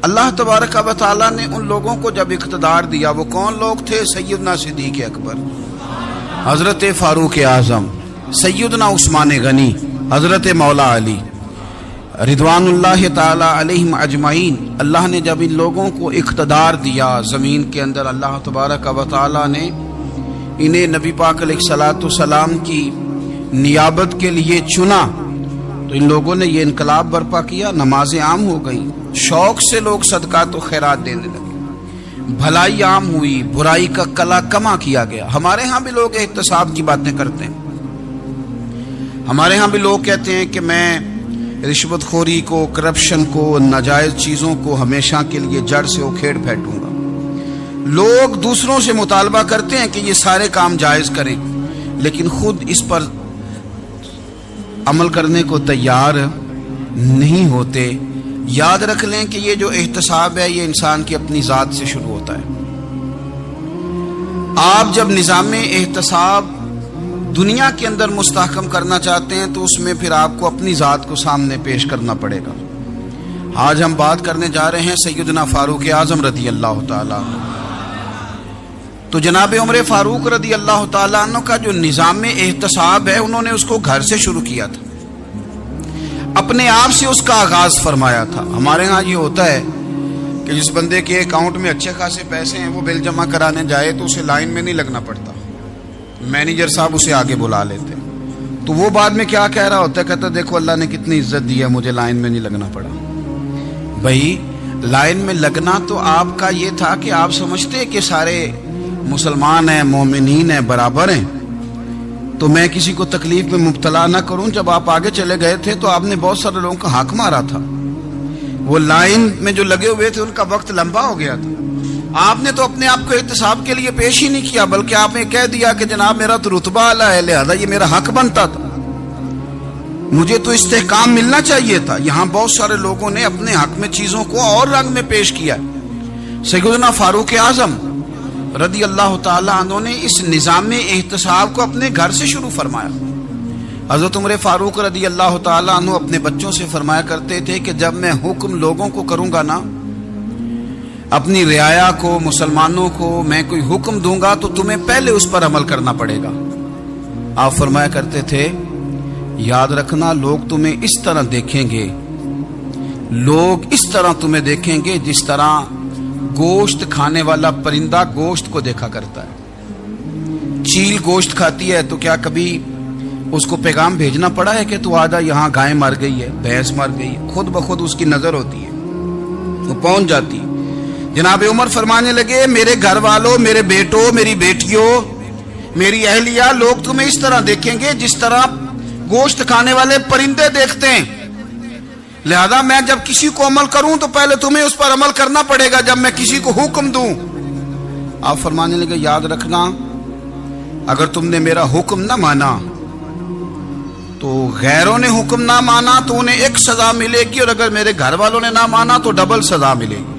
اللہ تبارک و تعالیٰ نے ان لوگوں کو جب اقتدار دیا، وہ کون لوگ تھے؟ سیدنا صدیق اکبر، حضرت فاروق اعظم، سیدنا عثمان غنی، حضرت مولا علی رضوان اللہ تعالی علیہم اجمعین۔ اللہ نے جب ان لوگوں کو اقتدار دیا زمین کے اندر، اللہ تبارک و تعالی نے انہیں نبی پاک علیہ الصلوۃ والسلام کی نیابت کے لیے چنا، تو ان لوگوں نے یہ انقلاب برپا کیا، نمازیں عام ہو گئیں، شوق سے لوگ صدقات و خیرات دینے لگے، بھلائی عام ہوئی، برائی کا کلا کما کیا گیا۔ ہمارے ہاں بھی لوگ احتساب کی باتیں کرتے ہیں، ہمارے ہاں بھی لوگ کہتے ہیں کہ میں رشوت خوری کو، کرپشن کو، ناجائز چیزوں کو ہمیشہ کے لیے جڑ سے اکھیڑ پھینکوں گا۔ لوگ دوسروں سے مطالبہ کرتے ہیں کہ یہ سارے کام جائز کریں، لیکن خود اس پر عمل کرنے کو تیار نہیں ہوتے۔ یاد رکھ لیں کہ یہ جو احتساب ہے یہ انسان کی اپنی ذات سے شروع ہوتا ہے۔ آپ جب نظام احتساب دنیا کے اندر مستحکم کرنا چاہتے ہیں تو اس میں پھر آپ کو اپنی ذات کو سامنے پیش کرنا پڑے گا۔ آج ہم بات کرنے جا رہے ہیں سیدنا فاروق اعظم رضی اللہ تعالیٰ عنہ۔ تو جناب عمر فاروق رضی اللہ تعالیٰ عنہ کا جو نظام احتساب ہے، انہوں نے اس کو گھر سے شروع کیا تھا، اپنے آپ سے اس کا آغاز فرمایا تھا۔ ہمارے ہاں یہ ہوتا ہے کہ جس بندے کے اکاؤنٹ میں اچھے خاصے پیسے ہیں، وہ بل جمع کرانے جائے تو اسے لائن میں نہیں لگنا پڑتا، مینیجر صاحب اسے آگے بلا لیتے، تو وہ بعد میں کیا کہہ رہا ہوتا ہے؟ کہتا دیکھو اللہ نے کتنی عزت دی ہے، مجھے لائن میں نہیں لگنا پڑا۔ بھائی لائن میں لگنا تو آپ کا یہ تھا کہ آپ سمجھتے کہ سارے مسلمان ہیں، مومنین ہیں، برابر ہیں، تو میں کسی کو تکلیف میں مبتلا نہ کروں۔ جب آپ آگے چلے گئے تھے تو آپ نے بہت سارے لوگوں کا حق مارا تھا، وہ لائن میں جو لگے ہوئے تھے ان کا وقت لمبا ہو گیا تھا۔ آپ نے تو اپنے آپ کو احتساب کے لیے پیش ہی نہیں کیا، بلکہ آپ نے کہہ دیا کہ جناب میرا تو رتبہ اعلیٰ ہے، لہذا یہ میرا حق بنتا تھا، مجھے تو استحکام ملنا چاہیے تھا۔ یہاں بہت سارے لوگوں نے اپنے حق میں چیزوں کو اور رنگ میں پیش کیا۔ سیدنا فاروق اعظم رضی اللہ تعالی عنہ نے اس نظام احتساب کو اپنے گھر سے شروع فرمایا۔ حضرت عمر فاروق رضی اللہ تعالی عنہ اپنے بچوں سے فرمایا کرتے تھے کہ جب میں حکم لوگوں کو کروں گا نا، اپنی رعایا کو، مسلمانوں کو میں کوئی حکم دوں گا تو تمہیں پہلے اس پر عمل کرنا پڑے گا۔ آپ فرمایا کرتے تھے یاد رکھنا لوگ تمہیں اس طرح دیکھیں گے، لوگ اس طرح تمہیں دیکھیں گے جس طرح گوشت کھانے والا پرندہ گوشت کو دیکھا کرتا ہے۔ چیل گوشت کھاتی ہے تو کیا کبھی اس کو پیغام بھیجنا پڑا ہے کہ تو آجا یہاں گائے مر گئی ہے، بھینس مر گئی ہے؟ خود بخود اس کی نظر ہوتی ہے، وہ پہنچ جاتی ہے۔ جناب عمر فرمانے لگے میرے گھر والوں، میرے بیٹوں، میری بیٹیوں، میری اہلیہ، لوگ تمہیں اس طرح دیکھیں گے جس طرح گوشت کھانے والے پرندے دیکھتے ہیں، لہذا میں جب کسی کو عمل کروں تو پہلے تمہیں اس پر عمل کرنا پڑے گا جب میں کسی کو حکم دوں۔ آپ فرمانے لگے یاد رکھنا اگر تم نے میرا حکم نہ مانا تو غیروں نے حکم نہ مانا تو انہیں ایک سزا ملے گی، اور اگر میرے گھر والوں نے نہ مانا تو ڈبل سزا ملے گی،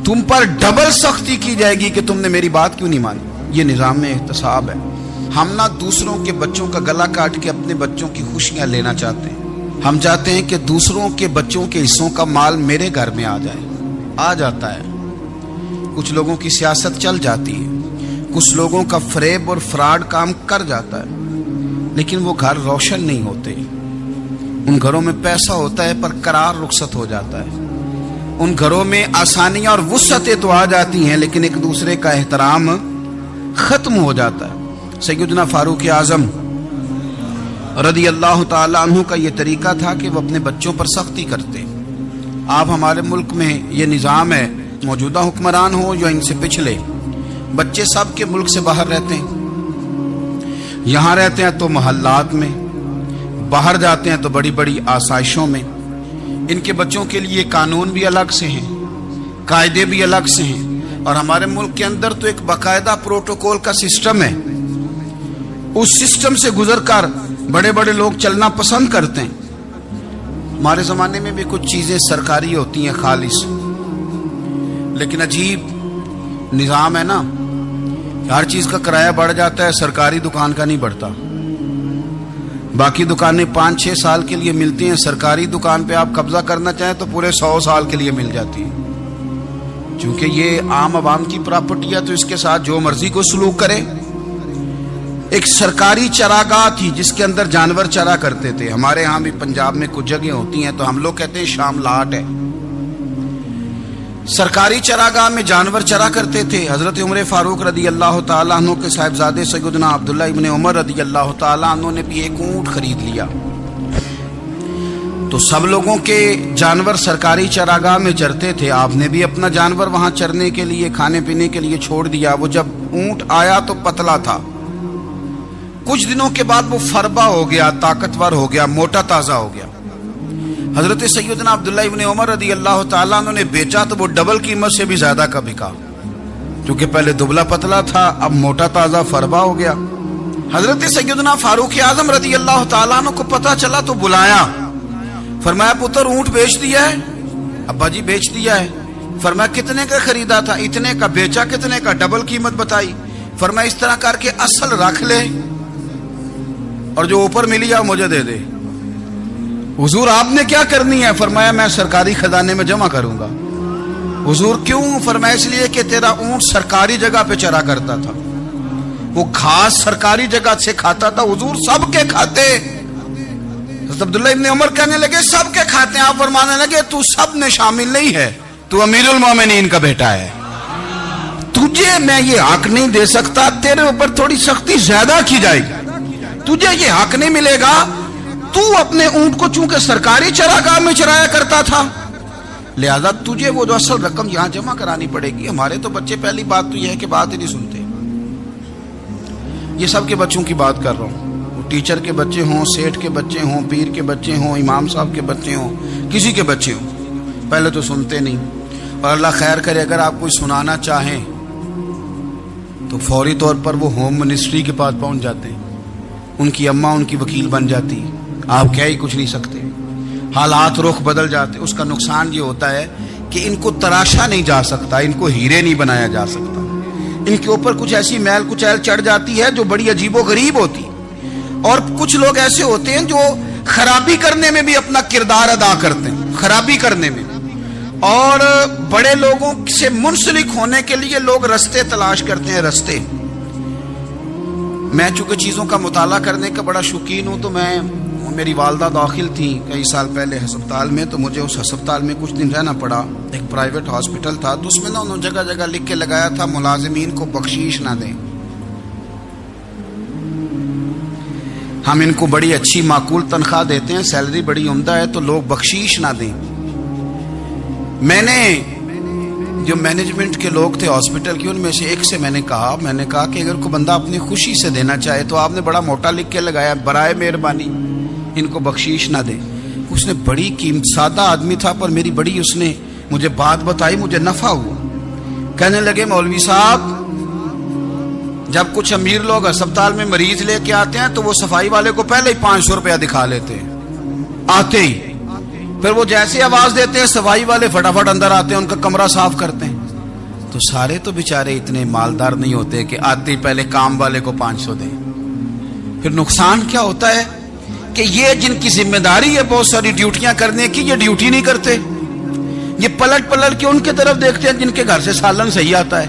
تم پر ڈبل سختی کی جائے گی کہ تم نے میری بات کیوں نہیں مانی۔ یہ نظام احتساب ہے۔ ہم نہ دوسروں کے بچوں کا گلا کاٹ کے اپنے بچوں کی خوشیاں لینا چاہتے ہیں، ہم چاہتے ہیں کہ دوسروں کے بچوں کے حصوں کا مال میرے گھر میں آ جائے، آ جاتا ہے۔ کچھ لوگوں کی سیاست چل جاتی ہے، کچھ لوگوں کا فریب اور فراڈ کام کر جاتا ہے، لیکن وہ گھر روشن نہیں ہوتے۔ ان گھروں میں پیسہ ہوتا ہے پر قرار رخصت ہو جاتا ہے، ان گھروں میں آسانیاں اور وسعتیں تو آ جاتی ہیں لیکن ایک دوسرے کا احترام ختم ہو جاتا ہے۔ سیدنا فاروق اعظم رضی اللہ تعالی عنہ کا یہ طریقہ تھا کہ وہ اپنے بچوں پر سختی کرتے۔ آپ ہمارے ملک میں یہ نظام ہے، موجودہ حکمران ہو یا ان سے پچھلے، بچے سب کے ملک سے باہر رہتے ہیں، یہاں رہتے ہیں تو محلات میں، باہر جاتے ہیں تو بڑی بڑی آسائشوں میں۔ ان کے بچوں کے لیے قانون بھی الگ سے ہیں، قاعدے بھی الگ سے ہیں، اور ہمارے ملک کے اندر تو ایک باقاعدہ پروٹوکول کا سسٹم ہے، اس سسٹم سے گزر کر بڑے بڑے لوگ چلنا پسند کرتے ہیں۔ ہمارے زمانے میں بھی کچھ چیزیں سرکاری ہوتی ہیں خالص، لیکن عجیب نظام ہے نا، ہر چیز کا کرایہ بڑھ جاتا ہے، سرکاری دکان کا نہیں بڑھتا۔ باقی دکانیں 5-6 سال کے لیے ملتی ہیں، سرکاری دکان پہ آپ قبضہ کرنا چاہیں تو پورے 100 سال کے لیے مل جاتی ہے، چونکہ یہ عام عوام کی پراپرٹی ہے تو اس کے ساتھ جو مرضی کو سلوک کرے۔ ایک سرکاری چراگاہ تھی جس کے اندر جانور چرا کرتے تھے، ہمارے ہاں بھی پنجاب میں کچھ جگہ ہوتی ہیں تو ہم لوگ کہتے ہیں شام لاٹ ہے۔ سرکاری چراگاہ میں جانور چرا کرتے تھے۔ حضرت عمر فاروق رضی اللہ تعالیٰ عنہ کے صاحبزادے سیدنا عبداللہ ابن عمر رضی اللہ تعالیٰ عنہ نے بھی ایک اونٹ خرید لیا، تو سب لوگوں کے جانور سرکاری چراگاہ میں چرتے تھے، آپ نے بھی اپنا جانور وہاں چرنے کے لیے کھانے پینے کے لیے چھوڑ دیا۔ وہ جب اونٹ آیا تو پتلا تھا، کچھ دنوں کے بعد وہ فربا ہو گیا، طاقتور ہو گیا، موٹا تازہ ہو گیا۔ حضرت سیدنا عبداللہ ابن عمر رضی اللہ تعالیٰ عنہ نے بیچا تو وہ ڈبل قیمت سے بھی زیادہ کا بکا، کیونکہ پہلے دبلا پتلا تھا، اب موٹا تازہ فربا ہو گیا۔ حضرت سیدنا فاروق اعظم رضی اللہ تعالیٰ عنہ کو پتہ چلا تو بلایا، فرمایا پتر اونٹ بیچ دیا ہے؟ ابا جی بیچ دیا ہے۔ فرمایا کتنے کا خریدا تھا؟ اتنے کا۔ بیچا کتنے کا؟ ڈبل قیمت بتائی۔ فرمایا اس طرح کر کے اصل رکھ لے اور جو اوپر ملی ہے مجھے دے دے۔ حضور آپ نے کیا کرنی ہے؟ فرمایا میں سرکاری خزانے میں جمع کروں گا۔ حضور کیوں؟ فرمایا اس لیے کہ تیرا اونٹ سرکاری جگہ پہ چرا کرتا تھا، وہ گھاس سرکاری جگہ سے کھاتا تھا۔ حضور سب کے کھاتے۔ حضرت عبداللہ ابن عمر کہنے لگے سب کے کھاتے ہیں۔ آپ فرمانے لگے تو سب میں شامل نہیں ہے، تو امیر المومنین کا بیٹا ہے، تجھے میں یہ حق نہیں دے سکتا، تیرے اوپر تھوڑی سختی زیادہ کی جائے گی، تجھے یہ حق نہیں ملے گا۔ تو اپنے اونٹ کو چونکہ سرکاری چراگاہ میں چرایا کرتا تھا، لہذا تجھے وہ جو اصل رقم یہاں جمع کرانی پڑے گی۔ ہمارے تو بچے پہلی بات تو یہ ہے کہ بات ہی نہیں سنتے، یہ سب کے بچوں کی بات کر رہا ہوں، وہ ٹیچر کے بچے ہوں، سیٹھ کے بچے ہوں، پیر کے بچے ہوں، امام صاحب کے بچے ہوں، کسی کے بچے ہوں، پہلے تو سنتے نہیں۔ اور اللہ خیر کرے اگر آپ کوئی سنانا چاہیں تو فوری طور پر وہ ہوم منسٹری کے پاس پہنچ جاتے ہیں، ان کی اماں ان کی وکیل بن جاتی، آپ کہہ ہی کچھ نہیں سکتے، حالات رخ بدل جاتے۔ اس کا نقصان یہ ہوتا ہے کہ ان کو تراشا نہیں جا سکتا، ان کو ہیرے نہیں بنایا جا سکتا، ان کے اوپر کچھ ایسی میل کچیل چڑھ جاتی ہے جو بڑی عجیب و غریب ہوتی۔ اور کچھ لوگ ایسے ہوتے ہیں جو خرابی کرنے میں بھی اپنا کردار ادا کرتے ہیں، خرابی کرنے میں، اور بڑے لوگوں سے منسلک ہونے کے لیے لوگ رستے تلاش کرتے ہیں، رستے۔ میں چونکہ چیزوں کا مطالعہ کرنے کا بڑا شوقین ہوں، تو میری والدہ داخل تھی کئی سال پہلے ہسپتال میں، تو مجھے اس ہسپتال میں کچھ دن رہنا پڑا، ایک پرائیویٹ ہاسپٹل تھا، تو اس میں انہوں نے جگہ جگہ لکھ کے لگایا تھا ملازمین کو بخشیش نہ دیں، ہم ان کو بڑی اچھی معقول تنخواہ دیتے ہیں، سیلری بڑی عمدہ ہے، تو لوگ بخشیش نہ دیں۔ میں نے جو مینجمنٹ کے لوگ تھے ہاسپٹل کے، ان میں سے ایک سے میں نے کہا کہ اگر کوئی بندہ اپنی خوشی سے دینا چاہے تو آپ نے بڑا موٹا لکھ کے لگایا برائے مہربانی ان کو بخشیش نہ دے۔ اس نے بڑی قیمت، سادہ آدمی تھا پر میری بڑی اس نے مجھے بات بتائی، مجھے نفع ہوا۔ کہنے لگے مولوی صاحب جب کچھ امیر لوگ ہسپتال میں مریض لے کے آتے ہیں تو وہ صفائی والے کو پہلے ہی 500 روپیہ دکھا لیتے ہیں آتے ہی، پھر وہ جیسے آواز دیتے ہیں صفائی والے فٹافٹ اندر آتے ہیں، ان کا کمرہ صاف کرتے ہیں۔ تو سارے تو بیچارے اتنے مالدار نہیں ہوتے کہ آتے ہی پہلے کام والے کو 500 دیں۔ پھر نقصان کیا ہوتا ہے کہ یہ جن کی ذمہ داری ہے بہت ساری ڈیوٹیاں کرنے کی، یہ ڈیوٹی نہیں کرتے، یہ پلٹ کے ان کے طرف دیکھتے ہیں جن کے گھر سے سالن صحیح آتا ہے،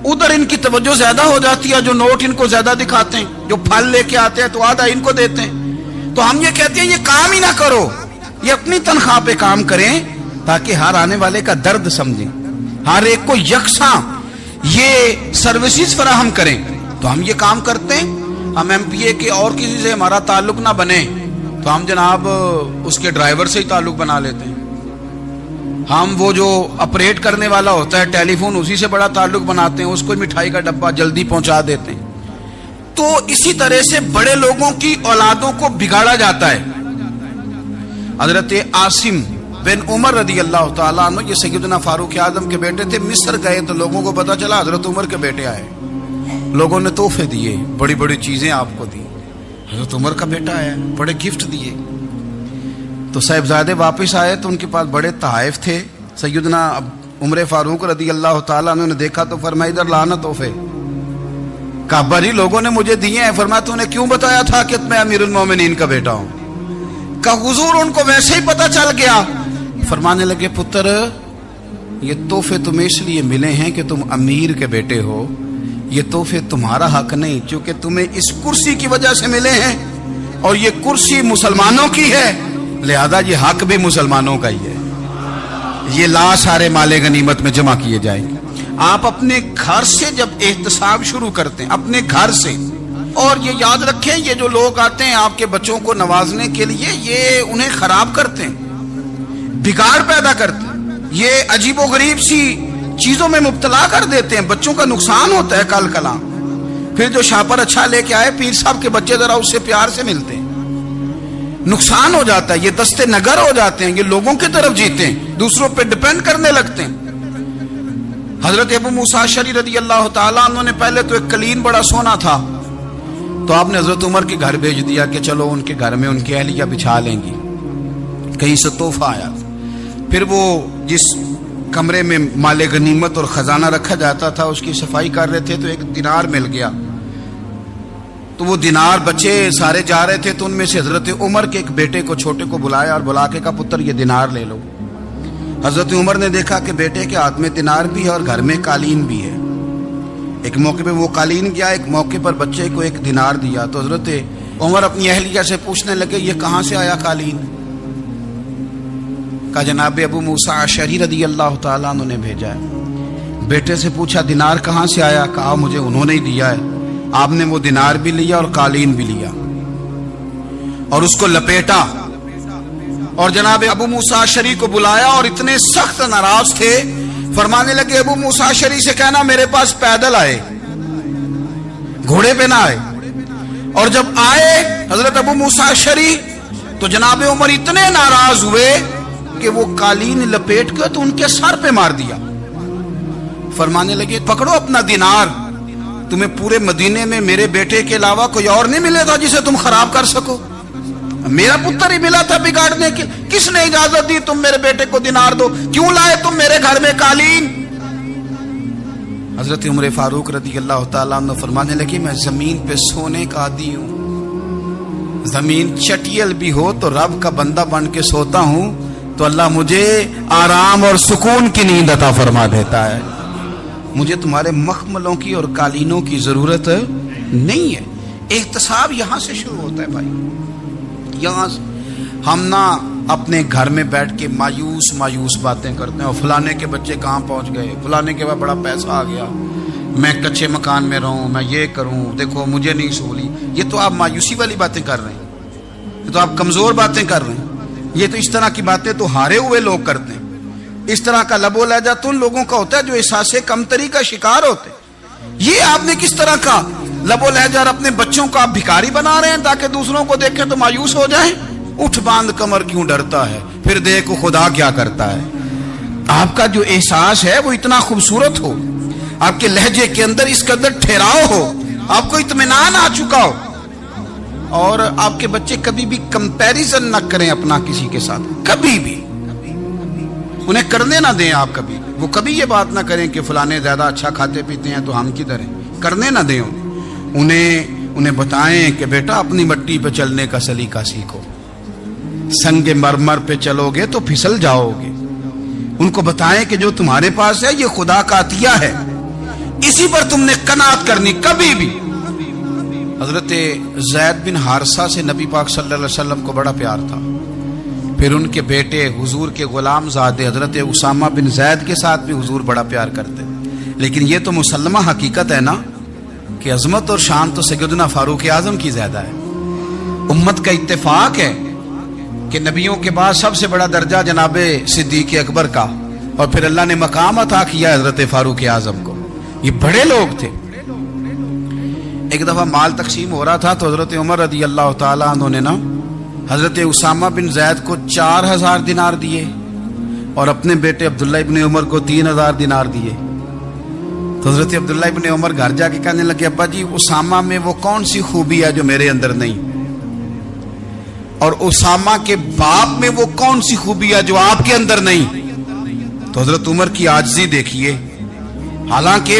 ادھر ان کی توجہ زیادہ ہو جاتی ہے، جو نوٹ ان کو زیادہ دکھاتے ہیں، جو پھل لے کے آتے ہیں تو آدھا ان کو دیتے ہیں۔ تو ہم یہ کہتے ہیں یہ کام ہی نہ کرو، یہ اپنی تنخواہ پہ کام کریں تاکہ ہر آنے والے کا درد سمجھیں، ہر ایک کو یکساں یہ سروسز فراہم کریں۔ تو ہم یہ کام کرتے ہیں، ہم ایم پی اے کے اور کسی سے ہمارا تعلق نہ بنے تو ہم جناب اس کے ڈرائیور سے ہی تعلق بنا لیتے ہیں، ہم وہ جو آپریٹ کرنے والا ہوتا ہے ٹیلی فون اسی سے بڑا تعلق بناتے ہیں، اس کو مٹھائی کا ڈبہ جلدی پہنچا دیتے ہیں۔ تو اسی طرح سے بڑے لوگوں کی اولادوں کو بگاڑا جاتا ہے۔ حضرت عاصم بن عمر رضی اللہ تعالیٰ عنہ، یہ سیدنا فاروق اعظم کے بیٹے تھے، مصر گئے تو لوگوں کو پتا چلا حضرت عمر کے بیٹے آئے، لوگوں نے تحفے دیے، بڑی بڑی چیزیں آپ کو دی، حضرت عمر کا بیٹا آیا، بڑے گفٹ دیے۔ تو صاحبزادے واپس آئے تو ان کے پاس بڑے تحائف تھے۔ سیدنا عمر فاروق رضی اللہ تعالیٰ عنہ نے دیکھا تو فرمایا ادھر لانا تحفے، کہا بڑی لوگوں نے مجھے دیے ہیں. فرمایا تو نے کیوں بتایا تھا کہ میں امیر المومنین کا بیٹا ہوں؟ کہا حضور ان کو ویسے ہی پتا چل گیا. فرمانے لگے پتر یہ تحفے تمہیں اس لیے ملے ہیں کہ تم امیر کے بیٹے ہو، یہ تحفے تمہارا حق نہیں، چونکہ تمہیں اس کرسی کی وجہ سے ملے ہیں اور یہ کرسی مسلمانوں کی ہے، لہذا یہ حق بھی مسلمانوں کا ہی ہے. یہ لا سارے مال غنیمت میں جمع کیے جائیں گے. آپ اپنے گھر سے جب احتساب شروع کرتے ہیں، اپنے گھر سے، اور یہ یاد رکھیں یہ جو لوگ آتے ہیں آپ کے بچوں کو نوازنے کے لیے، یہ انہیں خراب کرتے ہیں، بگاڑ پیدا کرتے ہیں، یہ عجیب و غریب سی چیزوں میں مبتلا کر دیتے ہیں، بچوں کا نقصان ہوتا ہے کل کلا. پھر جو شاپر اچھا لے کے آئے پیر صاحب کے بچے ذرا اس سے پیار سے ملتے ہیں، نقصان ہو جاتا ہے، یہ دستے نگر ہو جاتے ہیں، یہ لوگوں کی طرف جیتے ہیں، دوسروں پہ ڈیپینڈ کرنے لگتے ہیں. حضرت ابو موسیٰ اشعری رضی اللہ تعالیٰ عنہ نے پہلے تو ایک قلین بڑا سونا تھا، تو آپ نے حضرت عمر کے گھر بھیج دیا کہ چلو ان کے گھر میں ان کی اہلیہ بچھا لیں گی. کہیں سے تحفہ آیا. پھر وہ جس کمرے میں مال غنیمت اور خزانہ رکھا جاتا تھا اس کی صفائی کر رہے تھے تو ایک دینار مل گیا. تو وہ دینار بچے سارے جا رہے تھے تو ان میں سے حضرت عمر کے ایک بیٹے کو چھوٹے کو بلایا اور بلا کے کہا پتر یہ دینار لے لو. حضرت عمر نے دیکھا کہ بیٹے کے ہاتھ میں دینار بھی ہے اور گھر میں قالین بھی ہے. ایک موقع پہ وہ قالین گیا، ایک موقع پر بچے کو ایک دینار دیا. تو حضرت عمر اپنی اہلیہ سے پوچھنے لگے یہ کہاں سے آیا قالین؟ کہا جناب ابو موسیٰ اشعری رضی اللہ تعالیٰ عنہ نے بھیجا ہے. بیٹے سے پوچھا دینار کہاں سے آیا؟ کہا مجھے انہوں نے ہی دیا ہے. آپ نے وہ دینار بھی لیا اور قالین بھی لیا اور اس کو لپیٹا اور جناب ابو موسیٰ اشعری کو بلایا اور اتنے سخت ناراض تھے. فرمانے لگے ابو موسیٰ اشعری سے کہنا میرے پاس پیدل آئے، گھوڑے پہ نہ آئے. اور جب آئے حضرت ابو موسیٰ اشعری تو جناب عمر اتنے ناراض ہوئے کہ وہ قالین لپیٹ کر تو ان کے سر پہ مار دیا. فرمانے لگے پکڑو اپنا دینار، تمہیں پورے مدینے میں میرے بیٹے کے علاوہ کوئی اور نہیں ملے تھا جسے تم خراب کر سکو، میرا پتر ہی ملا تھا بگاڑنے کے. کس نے اجازت دی تم میرے بیٹے کو دینار دو؟ کیوں لائے تم میرے گھر میں قالین؟ حضرت عمر فاروق رضی اللہ تعالیٰ عنہ فرمانے لگے میں زمین پہ سونے کا عادی ہوں، زمین چٹیل بھی ہو تو رب کا بندہ بن کے سوتا ہوں تو اللہ مجھے آرام اور سکون کی نیند عطا فرما دیتا ہے. مجھے تمہارے مخملوں کی اور قالینوں کی ضرورت نہیں ہے. احتساب یہاں سے شروع ہوتا ہے بھائی. یہاں ہم نہ اپنے گھر میں بیٹھ کے مایوس باتیں کرتے ہیں اور فلانے کے بچے کہاں پہنچ گئے، فلانے کے بعد بڑا پیسہ آ گیا، میں کچے مکان میں رہوں، میں یہ کروں، دیکھو مجھے نہیں سہولی. یہ تو آپ مایوسی والی باتیں کر رہے ہیں، یہ تو آپ کمزور باتیں کر رہے ہیں. یہ تو اس طرح کی باتیں تو ہارے ہوئے لوگ کرتے ہیں. اس طرح کا لب و لہجہ تو ان لوگوں کا ہوتا ہے جو احساس کمتری کا شکار ہوتے ہیں. یہ آپ نے کس طرح کا لب و لہجہ اور اپنے بچوں کو آپ بھکاری بنا رہے ہیں تاکہ دوسروں کو دیکھیں تو مایوس ہو جائیں. اٹھ باندھ کمر کیوں ڈرتا ہے، پھر دیکھو خدا کیا کرتا ہے. آپ کا جو احساس ہے وہ اتنا خوبصورت ہو، آپ کے لہجے کے اندر اس قدر ٹھہراؤ ہو، آپ کو اطمینان آ چکا ہو، اور آپ کے بچے کبھی بھی کمپیریزن نہ کریں اپنا کسی کے ساتھ، کبھی بھی انہیں کرنے نہ دیں. آپ کبھی وہ کبھی یہ بات نہ کریں کہ فلانے زیادہ اچھا کھاتے پیتے ہیں تو ہم کدھر ہیں، کرنے نہ دیں. انہیں بتائیں کہ بیٹا اپنی مٹی پہ چلنے کا سلیقہ سیکھو، سنگ مرمر پہ چلو گے تو پھسل جاؤ گے. ان کو بتائیں کہ جو تمہارے پاس ہے یہ خدا کا عطیہ ہے، اسی پر تم نے قناعت کرنی کبھی بھی. حضرت زید بن حارثہ سے نبی پاک صلی اللہ علیہ وسلم کو بڑا پیار تھا. پھر ان کے بیٹے حضور کے غلام زادے حضرت اسامہ بن زید کے ساتھ بھی حضور بڑا پیار کرتے. لیکن یہ تو مسلمہ حقیقت ہے نا کہ عظمت اور شان تو سیدنا فاروق اعظم کی زیادہ ہے. امت کا اتفاق ہے کہ نبیوں کے بعد سب سے بڑا درجہ جناب صدیق اکبر کا، اور پھر اللہ نے مقام عطا کیا حضرت فاروق اعظم کو. یہ بڑے لوگ تھے. ایک دفعہ مال تقسیم ہو رہا تھا تو حضرت عمر رضی اللہ تعالیٰ عنہ نے نا حضرت اسامہ بن زید کو 4000 دینار دیے اور اپنے بیٹے عبداللہ ابن عمر کو 3000 دینار دیے. تو حضرت عبداللہ ابن عمر گھر جا کے کہنے لگے ابا جی اسامہ میں وہ کون سی خوبی ہے جو میرے اندر نہیں، اور اسامہ کے باپ میں وہ کون سی خوبی ہے جو آپ کے اندر نہیں. تو حضرت عمر کی عاجزی دیکھیے، حالانکہ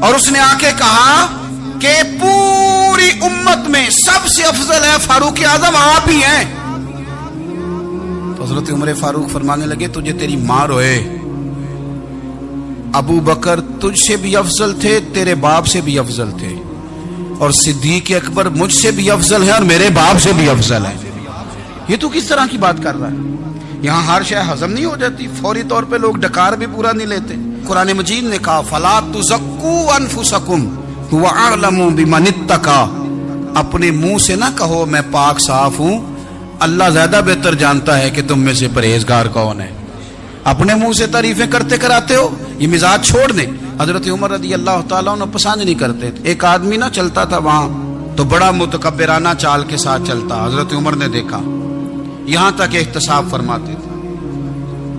اور اس نے آ کے کہا کہ پوری امت میں سب سے افضل ہے فاروق اعظم آپ ہی ہیں. تو حضرت عمر فاروق فرمانے لگے تجھے تیری ماں روئے، ابو بکر تجھ سے بھی افضل تھے، تیرے باپ سے بھی افضل تھے، اور صدیق اکبر مجھ سے بھی افضل ہے اور میرے باپ سے بھی افضل ہے. یہ تو کس طرح کی بات کر رہا ہے؟ یہاں ہر شے ہضم نہیں ہو جاتی، فوری طور پہ لوگ ڈکار بھی پورا نہیں لیتے. قرآن مجید نے کہا فَلَا تُزَكُّوا أَنفُسَكُمْ هُوَ أَعْلَمُ بِمَنِ اتَّقَىٰ، اپنے منہ سے نہ کہو میں پاک صاف ہوں، اللہ زیادہ بہتر جانتا ہے کہ تم میں سے پرہیزگار کون ہے. اپنے منہ سے تعریفیں کرتے کراتے ہو، یہ مزاج چھوڑ دیں. حضرت عمر رضی اللہ تعالیٰ عنہ پسند نہیں کرتے تھے. ایک آدمی نہ چلتا تھا وہاں تو بڑا متکبرانہ چال کے ساتھ چلتا، حضرت عمر نے دیکھا، یہاں تک احتساب فرماتے تھے،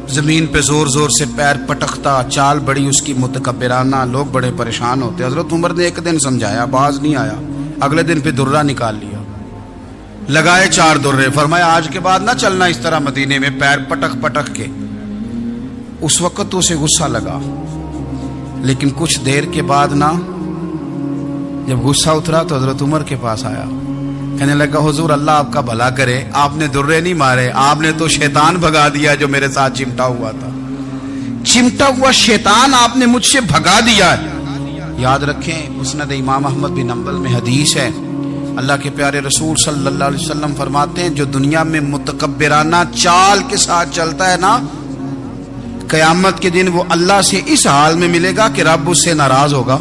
زمین پہ زور زور سے پیر پٹکتا، چال بڑی اس کی متکبرانہ، لوگ بڑے پریشان ہوتے. حضرت عمر نے ایک دن سمجھایا، باز نہیں آیا، اگلے دن پہ درہ نکال لیا، لگائے 4 درے، فرمایا آج کے بعد نہ چلنا اس طرح مدینے میں پیر پٹک پٹک کے. اس وقت تو اسے غصہ لگا، لیکن کچھ دیر کے بعد نا جب غصہ اترا تو حضرت عمر کے پاس آیا، کہنے لگا حضور اللہ آپ کا بھلا کرے، آپ نے درے نہیں مارے، آپ نے تو شیطان بھگا دیا جو میرے ساتھ چمٹا ہوا تھا، چمٹا ہوا شیطان آپ نے مجھ سے بھگا دیا. یاد رکھیں مسند امام احمد بن حنبل میں حدیث ہے، اللہ کے پیارے رسول صلی اللہ علیہ وسلم فرماتے ہیں جو دنیا میں متکبرانہ چال کے ساتھ چلتا ہے نا، قیامت کے دن وہ اللہ سے اس حال میں ملے گا کہ رب اس سے ناراض ہوگا.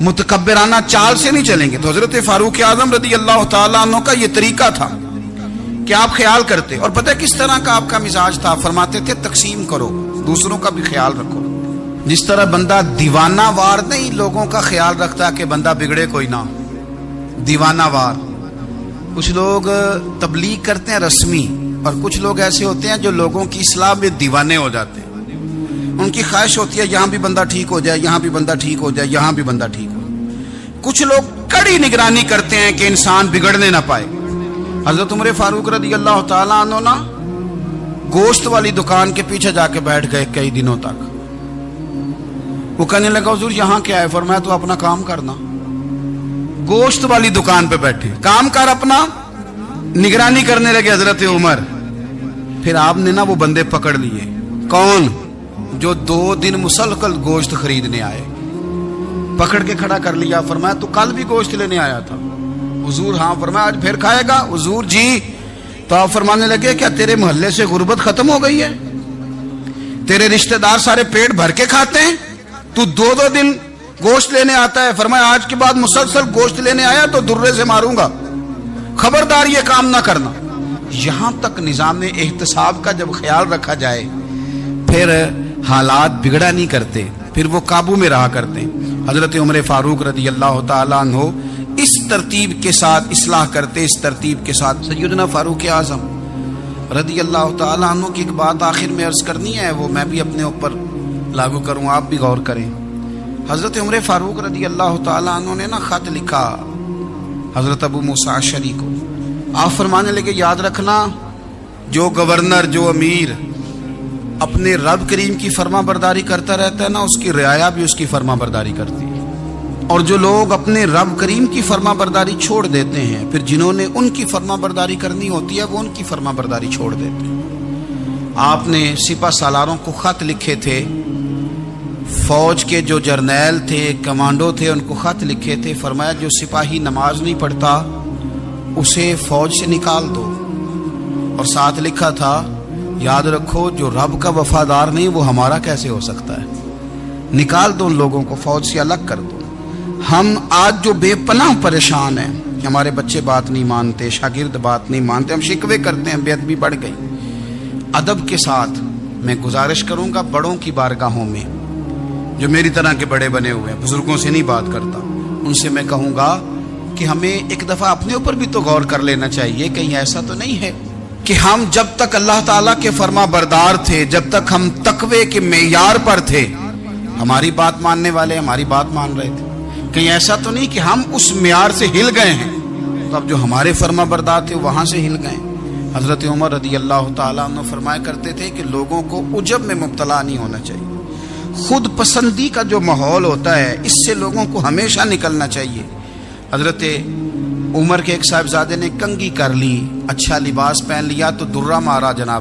متکبرانہ چال سے نہیں چلیں گے. تو حضرت فاروق اعظم رضی اللہ تعالیٰ عنہ کا یہ طریقہ تھا کہ آپ خیال کرتے، اور پتہ کس طرح کا آپ کا مزاج تھا، فرماتے تھے تقسیم کرو، دوسروں کا بھی خیال رکھو. جس طرح بندہ دیوانہ وار نہیں لوگوں کا خیال رکھتا کہ بندہ بگڑے کوئی نہ، دیوانہ وار. کچھ لوگ تبلیغ کرتے ہیں رسمی، اور کچھ لوگ ایسے ہوتے ہیں جو لوگوں کی اصلاح میں دیوانے ہو جاتے ہیں. ان کی خواہش ہوتی ہے یہاں بھی بندہ ٹھیک ہو جائے، یہاں بھی بندہ ٹھیک ہو جائے، یہاں بھی بندہ ٹھیک ہو. کچھ لوگ کڑی نگرانی کرتے ہیں کہ انسان بگڑنے نہ پائے. حضرت عمر فاروق رضی اللہ تعالیٰ عنہ نا گوشت والی دکان کے پیچھے جا کے بیٹھ گئے کئی دنوں تک. وہ کہنے لگا حضور یہاں کیا ہے؟ فرمایا تو اپنا کام کرنا. گوشت والی دکان پہ بیٹھے، کام کر اپنا، نگرانی کرنے لگے حضرت عمر. پھر آپ نے نا وہ بندے پکڑ لیے. کون؟ جو 2 دن مسلسل گوشت خریدنے آئے، پکڑ کے کھڑا کر لیا. فرمایا تو کل بھی گوشت لینے آیا تھا؟ حضور ہاں. فرمایا آج پھر کھائے گا؟ حضور جی. تو آپ فرمانے لگے کیا تیرے محلے سے غربت ختم ہو گئی ہے؟ تیرے رشتہ دار سارے پیٹ بھر کے کھاتے ہیں، تو 2 دن گوشت لینے آتا ہے؟ فرمایا آج کے بعد مسلسل گوشت لینے آیا تو درے سے ماروں گا، خبردار یہ کام نہ کرنا. یہاں تک نظام احتساب کا جب خیال رکھا جائے پھر حالات بگڑا نہیں کرتے، پھر وہ قابو میں رہا کرتے. حضرت عمر فاروق رضی اللہ تعالیٰ عنہ اس ترتیب کے ساتھ اصلاح کرتے، اس ترتیب کے ساتھ. سیدنا فاروق اعظم رضی اللہ تعالیٰ عنہ کی ایک بات آخر میں عرض کرنی ہے، وہ میں بھی اپنے اوپر لاگو کروں، آپ بھی غور کریں. حضرت عمر فاروق رضی اللہ تعالیٰ عنہ نے نا خط لکھا حضرت ابو موسیٰ اشعری کو. آپ فرمانے لگے یاد رکھنا جو گورنر، جو امیر اپنے رب کریم کی فرما برداری کرتا رہتا ہے نا، اس کی رعایا بھی اس کی فرما برداری کرتی ہے. اور جو لوگ اپنے رب کریم کی فرما برداری چھوڑ دیتے ہیں، پھر جنہوں نے ان کی فرما برداری کرنی ہوتی ہے وہ ان کی فرما برداری چھوڑ دیتے ہیں. آپ نے سپہ سالاروں کو خط لکھے تھے، فوج کے جو جرنیل تھے، کمانڈو تھے، ان کو خط لکھے تھے. فرمایا جو سپاہی نماز نہیں پڑھتا اسے فوج سے نکال دو. اور ساتھ لکھا تھا یاد رکھو جو رب کا وفادار نہیں وہ ہمارا کیسے ہو سکتا ہے، نکال دو ان لوگوں کو، فوج سے الگ کر دو. ہم آج جو بے پناہ پریشان ہیں، ہمارے بچے بات نہیں مانتے، شاگرد بات نہیں مانتے، ہم شکوے کرتے ہیں، بے ادبی بڑھ گئی. ادب کے ساتھ میں گزارش کروں گا بڑوں کی بارگاہوں میں، جو میری طرح کے بڑے بنے ہوئے ہیں، بزرگوں سے نہیں بات کرتا، ان سے میں کہوں گا کہ ہمیں ایک دفعہ اپنے اوپر بھی تو غور کر لینا چاہیے. کہیں ایسا تو نہیں ہے کہ ہم جب تک اللہ تعالیٰ کے فرما بردار تھے، جب تک ہم تقوی کے معیار پر تھے، ہماری بات ماننے والے ہماری بات مان رہے تھے. کہیں ایسا تو نہیں کہ ہم اس معیار سے ہل گئے ہیں تو اب جو ہمارے فرما بردار تھے وہاں سے ہل گئے. حضرت عمر رضی اللہ تعالیٰ عنہ فرمایا کرتے تھے کہ لوگوں کو عجب میں مبتلا نہیں ہونا چاہیے. خود پسندی کا جو ماحول ہوتا ہے اس سے لوگوں کو ہمیشہ نکلنا چاہیے۔ حضرت عمر کے ایک صاحبزادے نے کنگھی کر لی، اچھا لباس پہن لیا تو درہ مارا جناب